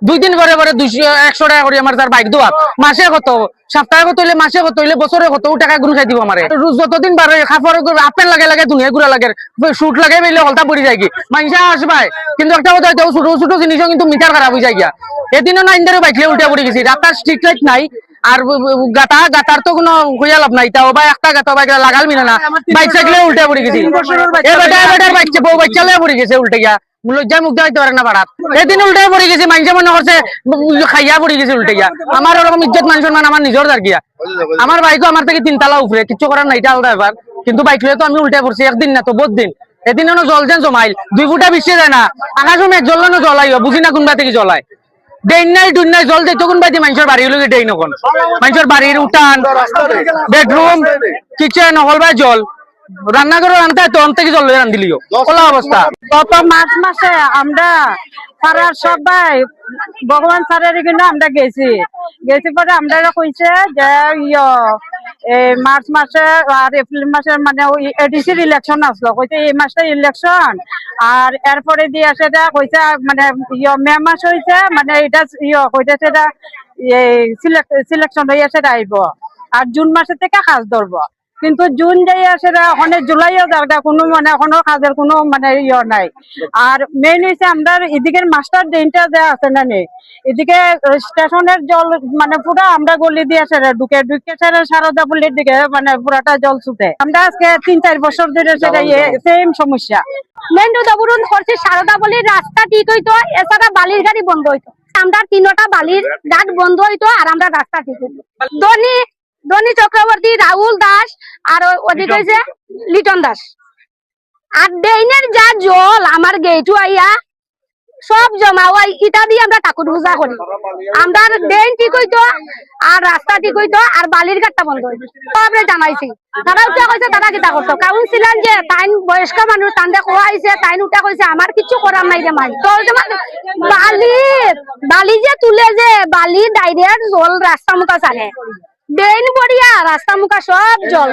দুই দিন পরে পরে 200-100 টাকা করে আমার তার বাইক দোয়া মাসে কত সপ্তাহে কত হইলে মাসে কত হইলে বছরে কত টাকা গুণ খাই দিব আমার রোজ যতদিন বার খাফর আপেল লাগে লাগে দুনিয়া ঘুরা লাগে শুট লাগে বেলে হলতা পড়ি যায় কি মানুষা আসবাই কিন্তু একটা কথা হইতে ছোট ছোট জিনিসও কিন্তু মিটার খারাপ হয়ে যায় গিয়া এদিনও না ইন্দারে বাইকলে উল্টা পড়ে গেছি রাস্তার স্ট্রিট লাইট নাই আর গাতার তো কোনো হইয়া লাভ নাই তাও বা একটা গাতা বাইক লাগাল মিলে না বাইক সাইকেলে উল্টা পড়ে গেছি এবার বাইক বউ বাচ্চা লয়ে পড়ে গেছে উল্টে গিয়া লজ্জা মুখ দিতে পারে না পাড়াত এদিন উল্টাই পড়ে গেছে মানুষে মনে করছে খাইয়া পড়ে গেছে উল্টে গিয়া আমার ওরকম ইজ্জত মান সম্মান আমার নিজের দার গিয়া আমার বাইকও আমার থেকে 3 তালা উপরে কিছু করার নাই এটা আলাদা ব্যাপার কিন্তু বাইক লয়ে তো আমি উল্টে পড়ছি একদিন না তো বহুত দিন এদিন জল যেন জমাইল 2 ফুটা বেশি যায় না আকাশও মেঘ জ্বললেও জ্বলাইও বুঝি না কোনবা থেকে জ্বলায় ডেইন নাই ডুন নাই জল দিতে কোন বাইতে মানুষের বাড়ি হলো ডেইন কোন মানুষের বাড়ির উঠান বেডরুম কিচেন হল বাই জল রান্না করে রান্না তো অন থেকে জল রান্ধিলিও কোলা অবস্থা গত মার্চ মাসে আমরা পাড়ার সবাই ভগবান স্যারের কিন্তু আমরা গেছি পরে আমরা কইছে যে মার্চ মাসে আর এপ্রিল মাসে মানে ওই এডিসির ইলেকশন আসলো কইছে এই মাসে ইলেকশন আর এরপরে দিয়ে সেটা কইছে মানে মে মাস হয়েছে মানে এটা কইতেছে এটা সিলেকশন হইয়া সেটা আইব আর জুন মাসের থেকে কাজ ধরবো কিন্তু জুন যাই আসে ওখানে জুলাইও জায়গা কোনো মানে এখনো কাজের কোনো মানে নাই আর মেইন হয়েছে আমরা এদিকের মাস্টার ড্রেনটা যে আছে না নেই এদিকে স্টেশনের জল মানে পুরো আমরা গলি দিয়ে আসে ঢুকে সারদা পল্লীর দিকে মানে পুরাটা জল ছুটে আমরা আজকে 3-4 বছর ধরে সেটা সেম সমস্যা মেন রোড করছে সারদা পল্লীর রাস্তা ঠিক হইতো এছাড়া বালির গাড়ি বন্ধ হইতো আমরা 3টা বালির ঘাট বন্ধ হইতো আর আমরা রাস্তা ঠিক হইতো ধনী চক্রবর্তী রাহুল দাস আর ওদিকে হয়েছে লিটন দাস আর ডেইনের যা জল আমার গেটু আইয়া সব জমা ওই ইটা দিয়ে আমরা ঠাকুর পূজা করি আমরা ডেইন ঠিক হইতো আর রাস্তা ঠিক হইতো আর বালির ঘাটটা বন্ধ হইতো আমরা জানাইছি তারা উঠা কইছে তারা কিতা করতো কাউন্সিলর যে তাইন বয়স্ক মানুষ তান্দে কোয়া আইছে তাইন উঠা কইছে আমার কিছু করার নাই রে মাই তো বালি যে তুলে যে বালি ডাইরেক্ট জল রাস্তা মুখা চালে ড্রেন বড়িয়া রাস্তা মুখা সব জল